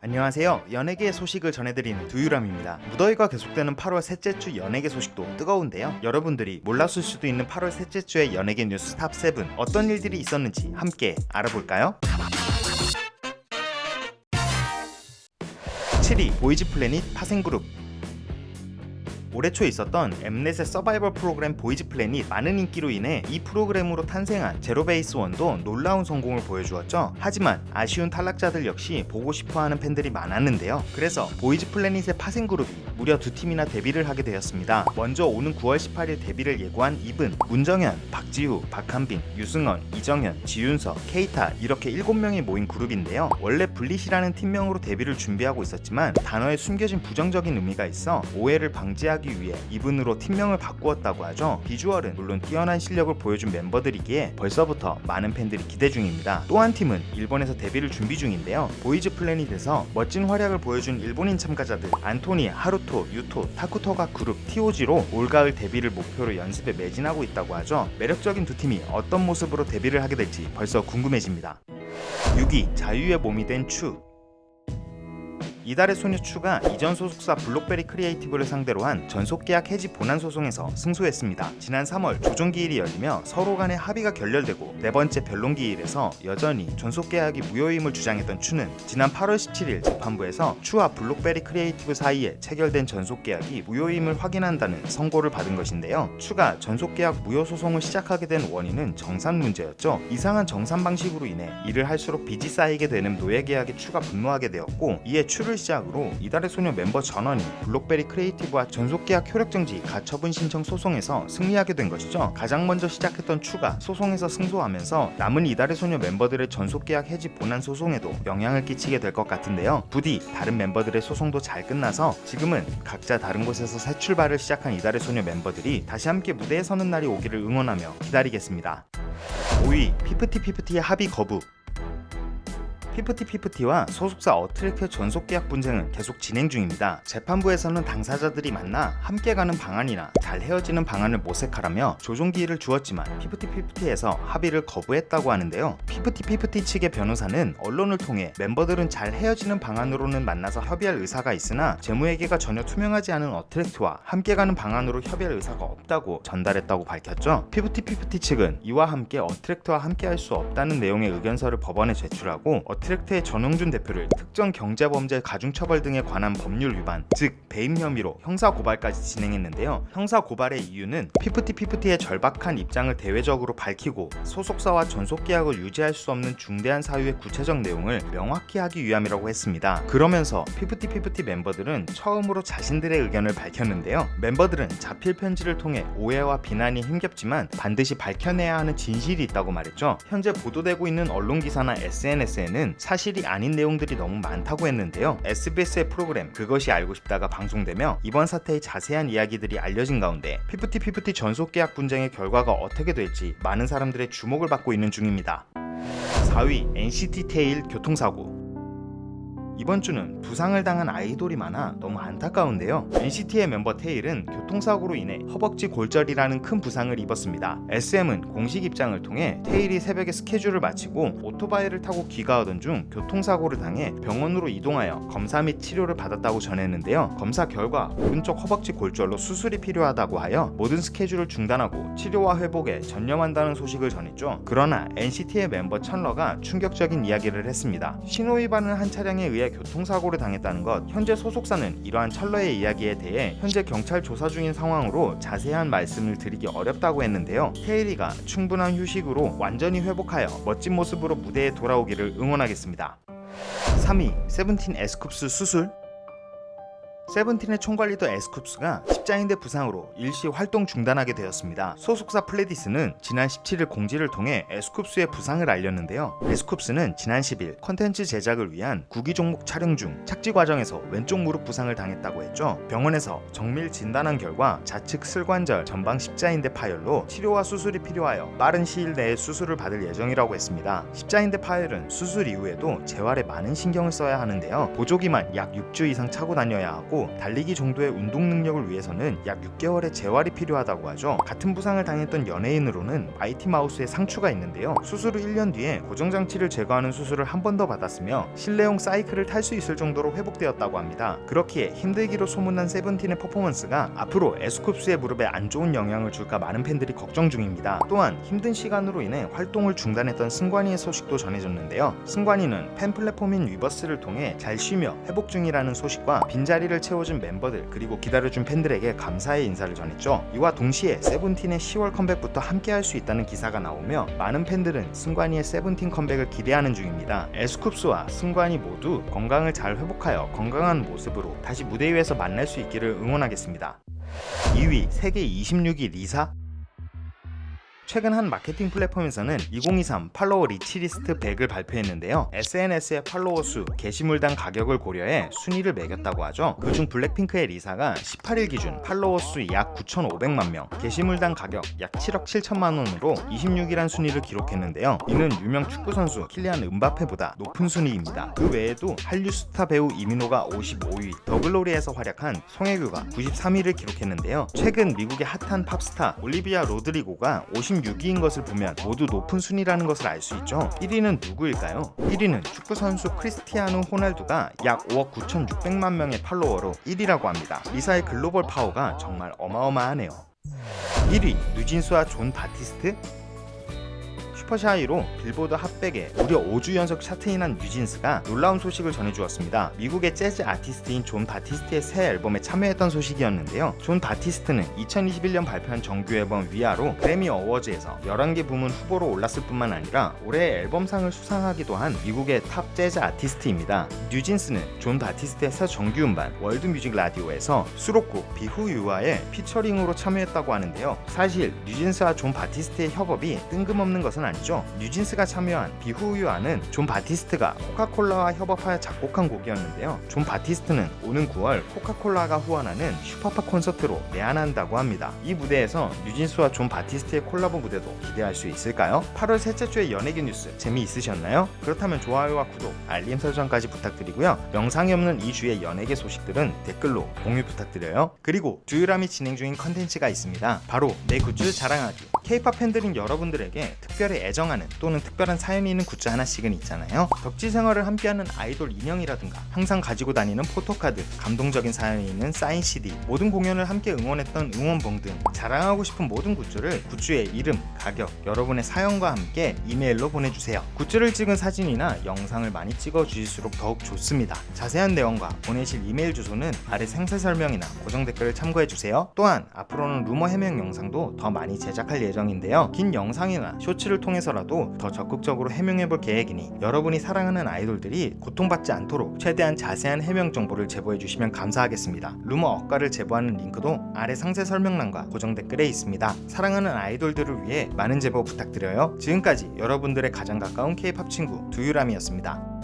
안녕하세요. 연예계의 소식을 전해드리는 두유람입니다. 무더위가 계속되는 8월 셋째 주 연예계 소식도 뜨거운데요. 여러분들이 몰랐을 수도 있는 8월 셋째 주의 연예계 뉴스 탑7 어떤 일들이 있었는지 함께 알아볼까요? 7위 보이즈플래닛 파생그룹. 올해 초 있었던 엠넷의 서바이벌 프로그램 보이즈플래닛 많은 인기로 인해 이 프로그램으로 탄생한 제로베이스1도 놀라운 성공을 보여주었죠. 하지만 아쉬운 탈락자들 역시 보고 싶어하는 팬들이 많았는데요. 그래서 보이즈플래닛의 파생그룹이 무려 두 팀이나 데뷔를 하게 되었습니다. 먼저 오는 9월 18일 데뷔를 예고한 이븐, 문정현, 박지우, 박한빈, 유승원, 이정현, 지윤서, 케이타 이렇게 7명이 모인 그룹인데요. 원래 블릿이라는 팀명으로 데뷔를 준비하고 있었지만 단어에 숨겨진 부정적인 의미가 있어 오해를 방지하기 위해 이분으로 팀명을 바꾸었다고 하죠. 비주얼은 물론 뛰어난 실력을 보여준 멤버들이기에 벌써부터 많은 팬들이 기대 중입니다. 또 한 팀은 일본에서 데뷔를 준비 중인데요. 보이즈플래닛에서 멋진 활약을 보여준 일본인 참가자들 안토니, 하루토, 유토, 타쿠토가 그룹 TOG로 올가을 데뷔를 목표로 연습에 매진하고 있다고 하죠. 매력적인 두 팀이 어떤 모습으로 데뷔를 하게 될지 벌써 궁금해집니다. 6위 자유의 몸이 된 추. 이달의 소녀 추가 이전 소속사 블록베리 크리에이티브를 상대로 한 전속계약 해지 본안 소송에서 승소했습니다. 지난 3월 조정기일이 열리며 서로 간의 합의가 결렬되고 네 번째 변론기일에서 여전히 전속계약이 무효임을 주장했던 추는 지난 8월 17일 재판부에서 추와 블록베리 크리에이티브 사이에 체결된 전속계약이 무효임을 확인한다는 선고를 받은 것인데요. 추가 전속계약 무효 소송을 시작하게 된 원인은 정산 문제였죠. 이상한 정산 방식으로 인해 일을 할수록 빚이 쌓이게 되는 노예계약에 추가 분노하게 되었고 이에 추를 시작으로 이달의 소녀 멤버 전원이 블록베리 크리에이티브와 전속계약 효력정지 가처분 신청 소송에서 승리하게 된 것이죠. 가장 먼저 시작했던 추가 소송에서 승소하면서 남은 이달의 소녀 멤버들의 전속계약 해지 본안 소송에도 영향을 끼치게 될 것 같은데요. 부디 다른 멤버들의 소송도 잘 끝나서 지금은 각자 다른 곳에서 새 출발을 시작한 이달의 소녀 멤버들이 다시 함께 무대에 서는 날이 오기를 응원하며 기다리겠습니다. 5위 피프티피프티의 합의 거부. 피프티피프티와 소속사 어트랙의 전속계약 분쟁은 계속 진행 중입니다. 재판부에서는 당사자들이 만나 함께 가는 방안이나 잘 헤어지는 방안을 모색하라며 조정기일을 주었지만 피프티피프티에서 합의를 거부했다고 하는데요. 피프티피프티 측의 변호사는 언론을 통해 멤버들은 잘 헤어지는 방안으로는 만나서 협의할 의사가 있으나 재무회계가 전혀 투명하지 않은 어트랙트와 함께 가는 방안으로 협의할 의사가 없다고 전달했다고 밝혔죠. 피프티피프티 측은 이와 함께 어트랙트와 함께할 수 없다는 내용의 의견서를 법원에 제출하고 어트랙트의 전용준 대표를 특정 경제범죄 가중처벌 등에 관한 법률 위반, 즉 배임 혐의로 형사고발까지 진행했는데요. 형사고발의 이유는 피프티피프티의 절박한 입장을 대외적으로 밝히고 소속사와 전속계약을 유지할 수 없는 중대한 사유의 구체적 내용을 명확히 하기 위함이라고 했습니다. 그러면서 피프티피프티 멤버들은 처음으로 자신들의 의견을 밝혔는데요. 멤버들은 자필 편지를 통해 오해와 비난이 힘겹지만 반드시 밝혀내야 하는 진실이 있다고 말했죠. 현재 보도되고 있는 언론기사나 SNS에는 사실이 아닌 내용들이 너무 많다고 했는데요. SBS의 프로그램 그것이 알고 싶다가 방송되며 이번 사태의 자세한 이야기들이 알려진 가운데 피프티피프티 전속계약 분쟁의 결과가 어떻게 될지 많은 사람들의 주목을 받고 있는 중입니다. 4위 NCT 테일 교통사고. 이번 주는 부상을 당한 아이돌이 많아 너무 안타까운데요. NCT의 멤버 테일은 교통사고로 인해 허벅지 골절이라는 큰 부상을 입었습니다. SM은 공식 입장을 통해 테일이 새벽에 스케줄을 마치고 오토바이를 타고 귀가하던 중 교통사고를 당해 병원으로 이동하여 검사 및 치료를 받았다고 전했는데요. 검사 결과 오른쪽 허벅지 골절로 수술이 필요하다고 하여 모든 스케줄을 중단하고 치료와 회복에 전념한다는 소식을 전했죠. 그러나 NCT의 멤버 천러가 충격적인 이야기를 했습니다. 신호위반을 한 차량에 의해 교통사고를 당했다는 것, 현재 소속사는 이러한 철러의 이야기에 대해 현재 경찰 조사 중인 상황으로 자세한 말씀을 드리기 어렵다고 했는데요. 테일이가 충분한 휴식으로 완전히 회복하여 멋진 모습으로 무대에 돌아오기를 응원하겠습니다. 3위 세븐틴 에스쿱스 수술. 세븐틴의 총괄리더 에스쿱스가 십자인대 부상으로 일시 활동 중단하게 되었습니다. 소속사 플레디스는 지난 17일 공지를 통해 에스쿱스의 부상을 알렸는데요. 에스쿱스는 지난 10일 컨텐츠 제작을 위한 구기 종목 촬영 중 착지 과정에서 왼쪽 무릎 부상을 당했다고 했죠. 병원에서 정밀 진단한 결과 좌측 슬관절 전방 십자인대 파열로 치료와 수술이 필요하여 빠른 시일 내에 수술을 받을 예정이라고 했습니다. 십자인대 파열은 수술 이후에도 재활에 많은 신경을 써야 하는데요. 보조기만 약 6주 이상 차고 다녀야 하고 그리고 달리기 정도의 운동 능력을 위해서는 약 6개월의 재활이 필요하다고 하죠. 같은 부상을 당했던 연예인으로는 마이티 마우스의 상추가 있는데요. 수술 후 1년 뒤에 고정장치를 제거하는 수술을 한 번 더 받았으며 실내용 사이클을 탈 수 있을 정도로 회복되었다고 합니다. 그렇기에 힘들기로 소문난 세븐틴의 퍼포먼스가 앞으로 에스쿱스의 무릎에 안 좋은 영향을 줄까 많은 팬들이 걱정 중입니다. 또한 힘든 시간으로 인해 활동을 중단했던 승관이의 소식도 전해졌는데요. 승관이는 팬 플랫폼인 위버스를 통해 잘 쉬며 회복 중이라는 소식과 빈자리를 채워준 멤버들 그리고 기다려준 팬들에게 감사의 인사를 전했죠. 이와 동시에 세븐틴의 10월 컴백부터 함께할 수 있다는 기사가 나오며 많은 팬들은 승관이의 세븐틴 컴백을 기대하는 중입니다. 에스쿱스와 승관이 모두 건강을 잘 회복하여 건강한 모습으로 다시 무대 위에서 만날 수 있기를 응원하겠습니다. 2위 세계 26위 리사. 최근 한 마케팅 플랫폼에서는 2023 팔로워 리치리스트 100을 발표했는데요. SNS의 팔로워 수, 게시물당 가격을 고려해 순위를 매겼다고 하죠. 그중 블랙핑크의 리사가 18일 기준 팔로워 수 약 9,500만 명, 게시물당 가격 약 7억 7천만 원으로 26위란 순위를 기록했는데요. 이는 유명 축구 선수 킬리안 음바페보다 높은 순위입니다. 그 외에도 한류 스타 배우 이민호가 55위, 더글로리에서 활약한 송혜교가 93위를 기록했는데요. 최근 미국의 핫한 팝스타 올리비아 로드리고가 56위인 것을 보면 모두 높은 순위라는 것을 알 수 있죠. 1위는 누구일까요? 1위는 축구선수 크리스티아누 호날두가 약 5억 9,600만 명의 팔로워로 1위라고 합니다. 리사의 글로벌 파워가 정말 어마어마하네요. 1위 뉴진스와 존 바티스트. 슈퍼샤이로 빌보드 핫백에 무려 5주 연속 차트인한 뉴진스가 놀라운 소식을 전해주었습니다. 미국의 재즈 아티스트인 존 바티스트의 새 앨범에 참여했던 소식이었는데요. 존 바티스트는 2021년 발표한 정규 앨범 위아로 그래미 어워즈에서 11개 부문 후보로 올랐을 뿐만 아니라 올해의 앨범상을 수상하기도 한 미국의 탑 재즈 아티스트입니다. 뉴진스는 존 바티스트의 새 정규 음반 월드뮤직 라디오에서 수록곡 비후유아의 피처링으로 참여했다고 하는데요. 사실 뉴진스와 존 바티스트의 협업이 뜬금없는 것은 아니죠. 뉴진스가 참여한 비후유아는 존 바티스트가 코카콜라와 협업하여 작곡한 곡이었는데요. 존 바티스트는 오는 9월 코카콜라가 후원하는 슈퍼팝 콘서트로 내한한다고 합니다. 이 무대에서 뉴진스와 존 바티스트의 콜라보 무대도 기대할 수 있을까요? 8월 셋째 주의 연예계 뉴스 재미있으셨나요? 그렇다면 좋아요와 구독, 알림 설정까지 부탁드리고요. 영상이 없는 이 주의 연예계 소식들은 댓글로 공유 부탁드려요. 그리고 두유람이 진행 중인 컨텐츠가 있습니다. 바로 내 굿즈 자랑하기. K-POP 팬들인 여러분들에게 특별히 애정하는 또는 특별한 사연이 있는 굿즈 하나씩은 있잖아요. 덕질 생활을 함께하는 아이돌 인형이라든가 항상 가지고 다니는 포토카드, 감동적인 사연이 있는 사인 CD, 모든 공연을 함께 응원했던 응원봉 등 자랑하고 싶은 모든 굿즈를 굿즈의 이름, 가격, 여러분의 사연과 함께 이메일로 보내주세요. 굿즈를 찍은 사진이나 영상을 많이 찍어주실수록 더욱 좋습니다. 자세한 내용과 보내실 이메일 주소는 아래 상세 설명이나 고정 댓글을 참고해주세요. 또한 앞으로는 루머 해명 영상도 더 많이 제작할 예정인데요. 긴 영상이나 쇼츠를 통해서라도 더 적극적으로 해명해볼 계획이니 여러분이 사랑하는 아이돌들이 고통받지 않도록 최대한 자세한 해명 정보를 제보해주시면 감사하겠습니다. 루머 억가를 제보하는 링크도 아래 상세 설명란과 고정 댓글에 있습니다. 사랑하는 아이돌들을 위해 많은 제보 부탁드려요. 지금까지 여러분들의 가장 가까운 K-POP 친구 두유람이었습니다.